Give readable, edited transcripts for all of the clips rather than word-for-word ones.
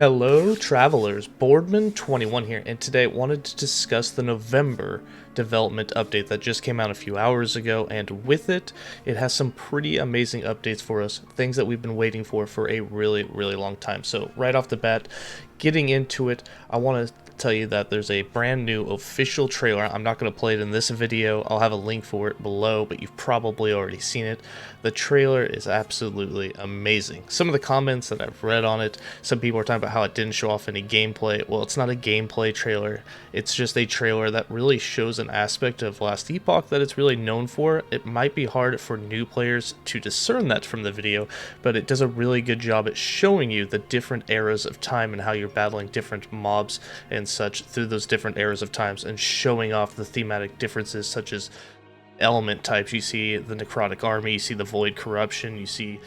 Hello travelers, Boardman21 here, and today I wanted to discuss the November development update that just came out a few hours ago, and with it, it has some pretty amazing updates for us, things that we've been waiting for a really long time. So right off the bat, getting into it, I want to tell you that there's a brand new official trailer. I'm not going to play it in this video. I'll have a link for it below, but you've probably already seen it. The trailer is absolutely amazing. Some of the comments that I've read on it, some people are talking about how it didn't show off any gameplay. Well, it's not a gameplay trailer. It's just a trailer that really shows an aspect of Last Epoch that it's really known for. It might be hard for new players to discern that from the video, but it does a really good job at showing you the different eras of time and how you're battling different mobs and such through those different eras of times, and showing off the thematic differences such as element types. You see the Necrotic Army, you see the Void Corruption, you see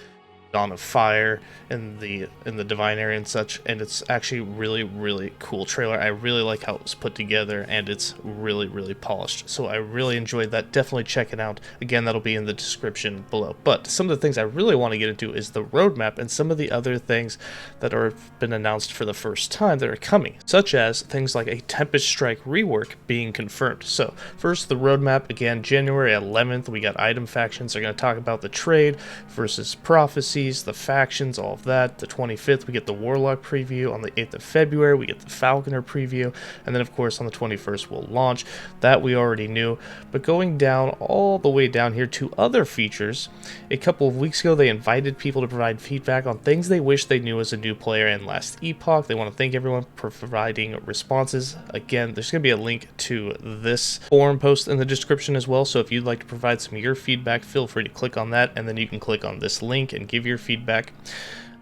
Dawn of Fire in the Divine Area and such, and it's actually really cool trailer. I really like how it was put together, and it's really polished, so I really enjoyed that. Definitely check it out. Again, that'll be in the description below. But some of the things I really want to get into is the roadmap and some of the other things that are been announced for the first time that are coming, such as things like a Tempest Strike rework being confirmed. So first, the roadmap. Again, January 11th, we got item factions. They're going to talk about the trade versus prophecy, the factions, all of that. The 25th, we get the Warlock preview. On the 8th of February, we get the Falconer preview. And then, of course, on the 21st, we'll launch. That we already knew. But going down, all the way down here to other features, a couple of weeks ago, they invited people to provide feedback on things they wish they knew as a new player in Last Epoch. They want to thank everyone for providing responses. Again, there's going to be a link to this forum post in the description as well. So if you'd like to provide some of your feedback, feel free to click on that, and then you can click on this link and give your feedback.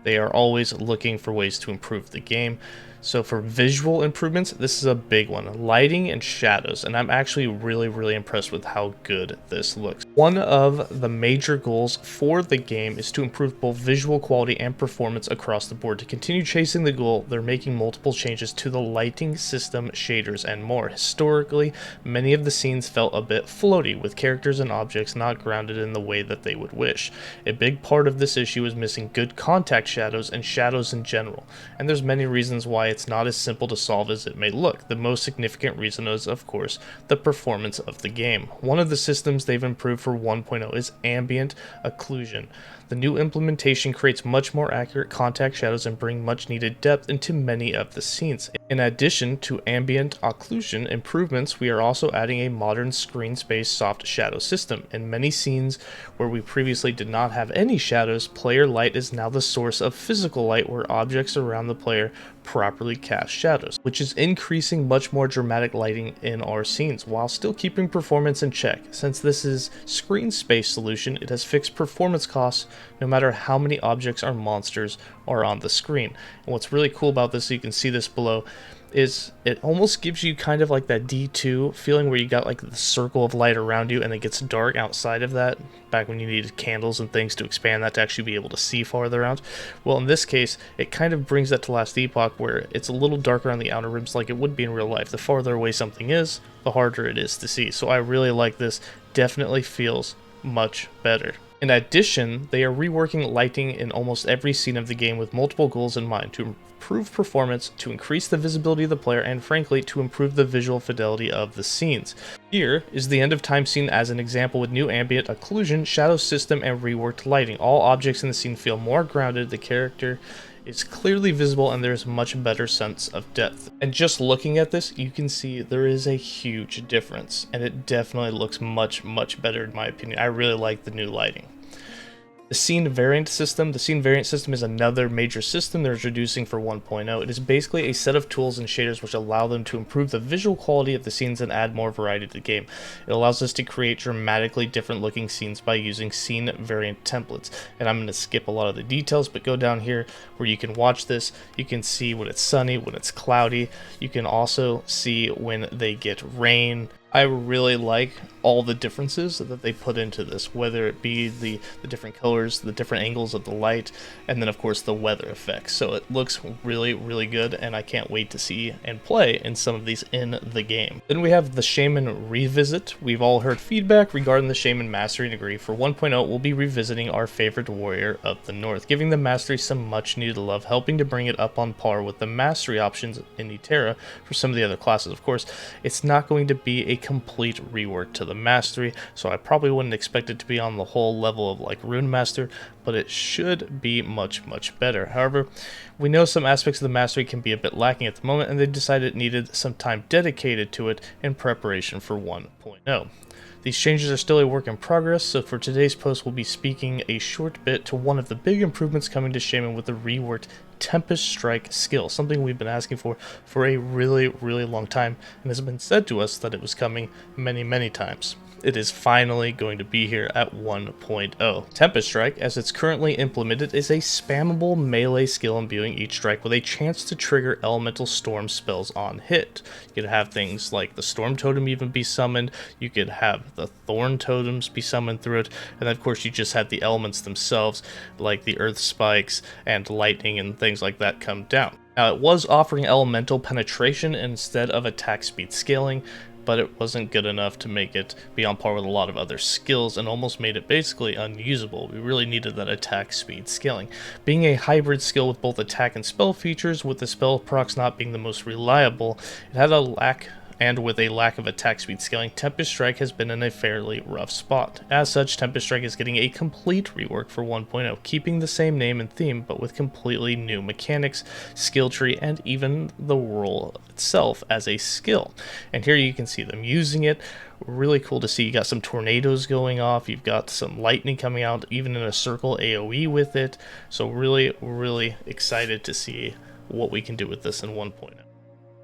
They are always looking for ways to improve the game. So for visual improvements, this is a big one. Lighting and shadows, and I'm actually really impressed with how good this looks. One of the major goals for the game is to improve both visual quality and performance across the board. To continue chasing the goal, they're making multiple changes to the lighting system, shaders, and more. Historically, many of the scenes felt a bit floaty, with characters and objects not grounded in the way that they would wish. A big part of this issue is missing good contact shadows and shadows in general, and there's many reasons why it's not as simple to solve as it may look. The most significant reason is, of course, the performance of the game. One of the systems they've improved for 1.0 is ambient occlusion. The new implementation creates much more accurate contact shadows and bring much needed depth into many of the scenes. In addition to ambient occlusion improvements, we are also adding a modern screen space soft shadow system. In many scenes where we previously did not have any shadows, player light is now the source of physical light where objects around the player properly cast shadows, which is increasing much more dramatic lighting in our scenes while still keeping performance in check. Since this is screen space solution, it has fixed performance costs no matter how many objects or monsters are on the screen. And what's really cool about this, so you can see this below, is it almost gives you kind of like that D2 feeling where you got like the circle of light around you and it gets dark outside of that, back when you needed candles and things to expand that to actually be able to see farther out. Well, in this case, it kind of brings that to Last Epoch where it's a little darker on the outer rims like it would be in real life. The farther away something is, the harder it is to see. So I really like this. Definitely feels much better. In addition, they are reworking lighting in almost every scene of the game with multiple goals in mind: to improve performance, to increase the visibility of the player, and frankly, to improve the visual fidelity of the scenes. Here is the end of time scene as an example with new ambient occlusion, shadow system, and reworked lighting. All objects in the scene feel more grounded, the character is clearly visible, and there's a much better sense of depth. And just looking at this, you can see there is a huge difference, and it definitely looks much better in my opinion. I really like the new lighting. The scene variant system. The scene variant system is another major system they're introducing for 1.0. It is basically a set of tools and shaders which allow them to improve the visual quality of the scenes and add more variety to the game. It allows us to create dramatically different looking scenes by using scene variant templates. And I'm going to skip a lot of the details, but go down here where you can watch this. You can see when it's sunny, when it's cloudy. You can also see when they get rain, I really like all the differences that they put into this, whether it be the different colors, the different angles of the light, and then of course the weather effects. So it looks really, really good, and I can't wait to see and play in some of these in the game. Then we have the Shaman Revisit. We've all heard feedback regarding the Shaman Mastery and agree. For 1.0, we'll be revisiting our favorite warrior of the North, giving the Mastery some much needed love, helping to bring it up on par with the Mastery options in Eterra for some of the other classes. Of course, it's not going to be a complete rework to the Mastery, so I probably wouldn't expect it to be on the whole level of like Rune Master, but it should be much, much better. However, we know some aspects of the Mastery can be a bit lacking at the moment, and they decided it needed some time dedicated to it in preparation for 1.0. These changes are still a work in progress, so for today's post we'll be speaking a short bit to one of the big improvements coming to Shaman with the reworked Tempest Strike skill, something we've been asking for a really, really long time, and has been said to us that it was coming many, many times. It is finally going to be here at 1.0. Tempest Strike, as it's currently implemented, is a spammable melee skill imbuing each strike with a chance to trigger elemental storm spells on hit. You could have things like the Storm Totem even be summoned, you could have the Thorn Totems be summoned through it, and then of course you just had the elements themselves, like the Earth Spikes and Lightning and things like that come down. Now it was offering elemental penetration instead of attack speed scaling, but it wasn't good enough to make it be on par with a lot of other skills and almost made it basically unusable. We really needed that attack speed scaling. Being a hybrid skill with both attack and spell features, with the spell procs not being the most reliable, it had a lack, and with a lack of attack speed scaling, Tempest Strike has been in a fairly rough spot. As such, Tempest Strike is getting a complete rework for 1.0, keeping the same name and theme, but with completely new mechanics, skill tree, and even the role itself as a skill. And here you can see them using it. Really cool to see. You got some tornadoes going off, you've got some lightning coming out, even in a circle AoE with it. So really, really excited to see what we can do with this in 1.0.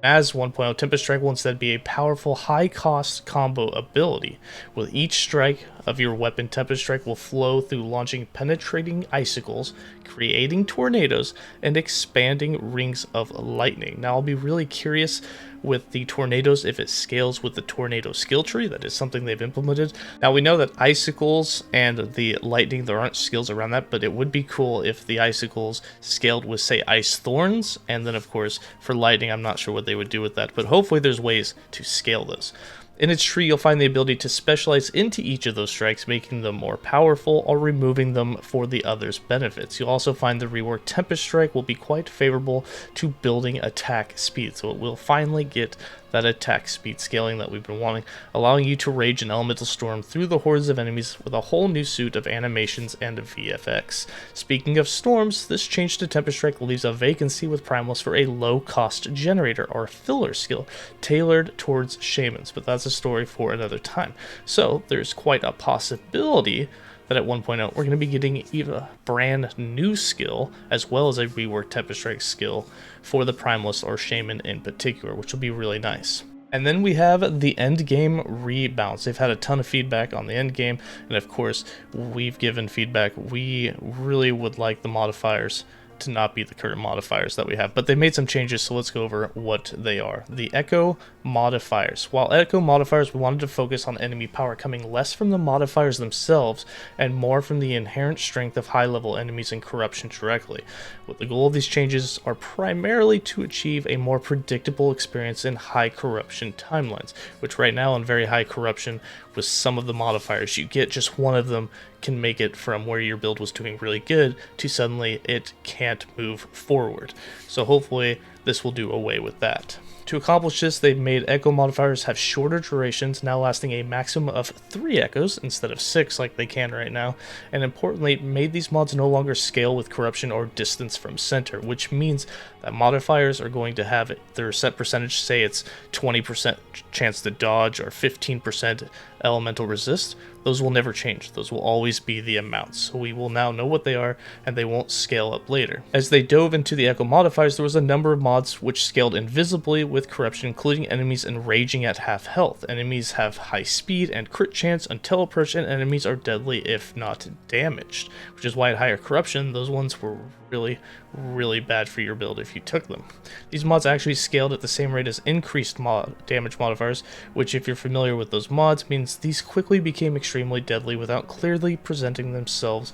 As 1.0, Tempest Strike will instead be a powerful high-cost combo ability. With each strike of your weapon, Tempest Strike will flow through launching penetrating icicles, creating tornadoes, and expanding rings of lightning. Now I'll be really curious with the tornadoes if it scales with the tornado skill tree. That is something they've implemented. Now we know that icicles and the lightning, there aren't skills around that, but it would be cool if the icicles scaled with, say, ice thorns, and then of course for lightning I'm not sure what they would do with that, but hopefully there's ways to scale those. In its tree, you'll find the ability to specialize into each of those strikes, making them more powerful or removing them for the other's benefits. You'll also find the reworked Tempest Strike will be quite favorable to building attack speed, so it will finally get that attack speed scaling that we've been wanting, allowing you to rage an elemental storm through the hordes of enemies with a whole new suit of animations and VFX. Speaking of storms, this change to Tempest Strike leaves a vacancy with Primalist for a low-cost generator or filler skill tailored towards shamans, but that's a story for another time. So there's quite a possibility that at 1.0 we're going to be getting even a brand new skill as well as a reworked Tempest Strike skill for the Primalist or Shaman in particular, which will be really nice. And then we have the end game rebalance. They've had a ton of feedback on the end game, and of course we've given feedback. We really would like the modifiers to not be the current modifiers that we have, but they made some changes, so let's go over what they are. The Echo modifiers. While Echo modifiers, we wanted to focus on enemy power coming less from the modifiers themselves and more from the inherent strength of high-level enemies and corruption directly. What the goal of these changes are primarily to achieve a more predictable experience in high corruption timelines, which right now in very high corruption with some of the modifiers you get, just one of them can make it from where your build was doing really good to suddenly it can't move forward. So hopefully this will do away with that. To accomplish this, they've made echo modifiers have shorter durations, now lasting a maximum of 3 echoes instead of 6 like they can right now, and importantly, made these mods no longer scale with corruption or distance from center, which means that modifiers are going to have their set percentage, say it's 20% chance to dodge or 15% elemental resist. Those will never change. Those will always be the amounts. So we will now know what they are, and they won't scale up later. As they dove into the echo modifiers, there was a number of mods which scaled invisibly with with corruption, including enemies enraging at half health. Enemies have high speed and crit chance until approached, and enemies are deadly if not damaged, which is why at higher corruption, those ones were really bad for your build if you took them. These mods actually scaled at the same rate as increased damage modifiers, which, if you're familiar with those mods, means these quickly became extremely deadly without clearly presenting themselves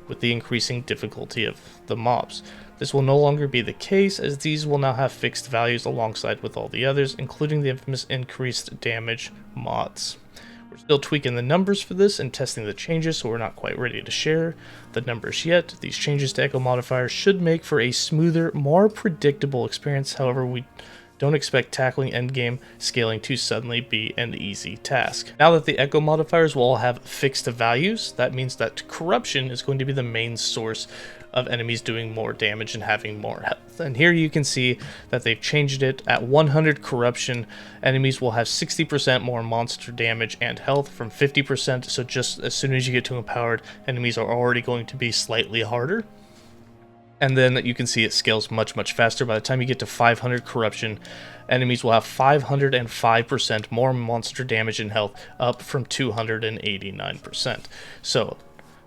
with the increasing difficulty of the mobs. This will no longer be the case, as these will now have fixed values alongside with all the others, including the infamous increased damage mods. We're still tweaking the numbers for this and testing the changes, so we're not quite ready to share the numbers yet. These changes to echo modifiers should make for a smoother, more predictable experience. However, we don't expect tackling endgame scaling to suddenly be an easy task. Now that the echo modifiers will all have fixed values, that means that corruption is going to be the main source of enemies doing more damage and having more health. And here you can see that they've changed it. At 100 corruption, enemies will have 60% more monster damage and health from 50%, so just as soon as you get to empowered, enemies are already going to be slightly harder. And then you can see it scales much faster. By the time you get to 500 corruption, enemies will have 505% more monster damage and health, up from 289%. So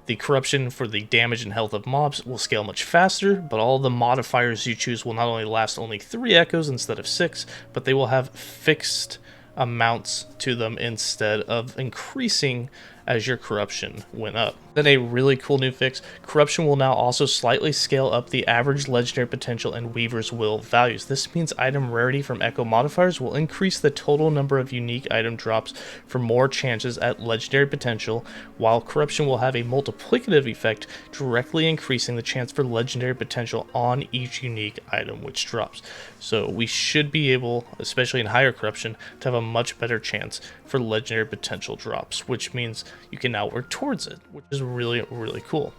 the corruption for the damage and health of mobs will scale much faster, but all the modifiers you choose will not only last only 3 echoes instead of 6, but they will have fixed amounts to them instead of increasing as your corruption went up. Then a really cool new fix, corruption will now also slightly scale up the average legendary potential and Weaver's Will values. This means item rarity from echo modifiers will increase the total number of unique item drops for more chances at legendary potential, while corruption will have a multiplicative effect, directly increasing the chance for legendary potential on each unique item which drops. So we should be able, especially in higher corruption, to have a much better chance for legendary potential drops, which means you can now work towards it, which is really cool.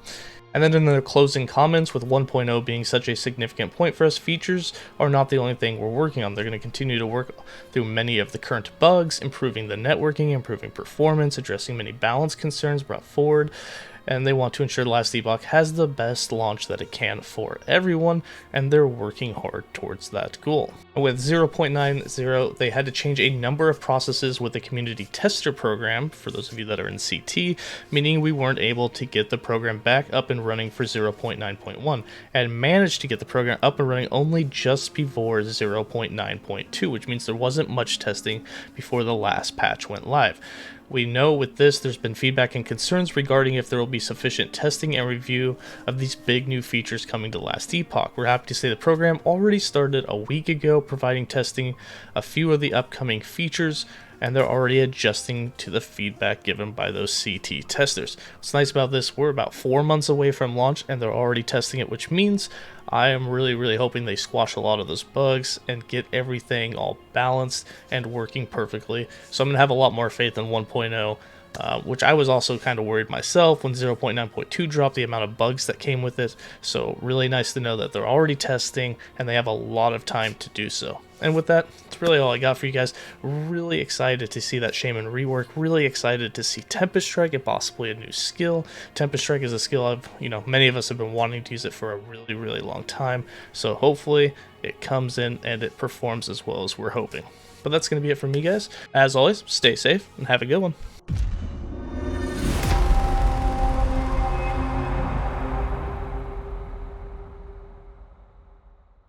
And then in the closing comments, with 1.0 being such a significant point for us, features are not the only thing we're working on. They're going to continue to work through many of the current bugs, improving the networking, improving performance, addressing many balance concerns brought forward, and they want to ensure the last Epoch has the best launch that it can for everyone, and they're working hard towards that goal. With 0.90, they had to change a number of processes with the community tester program, for those of you that are in CT, meaning we weren't able to get the program back up and running for 0.9.1, and managed to get the program up and running only just before 0.9.2, which means there wasn't much testing before the last patch went live. We know with this there's been feedback and concerns regarding if there will be sufficient testing and review of these big new features coming to last Epoch. We're happy to say the program already started a week ago, providing testing a few of the upcoming features, and they're already adjusting to the feedback given by those CT testers. What's nice about this, we're about 4 months away from launch and they're already testing it, which means I am really hoping they squash a lot of those bugs and get everything all balanced and working perfectly. So I'm going to have a lot more faith in 1.0. Which I was also kind of worried myself when 0.9.2 dropped, the amount of bugs that came with it. So really nice to know that they're already testing and they have a lot of time to do so. And with that, that's really all I got for you guys. Really excited to see that Shaman rework. Really excited to see Tempest Strike and possibly a new skill. Tempest Strike is a skill many of us have been wanting to use it for a really long time. So hopefully it comes in and it performs as well as we're hoping. But that's going to be it from me, guys. As always, stay safe and have a good one.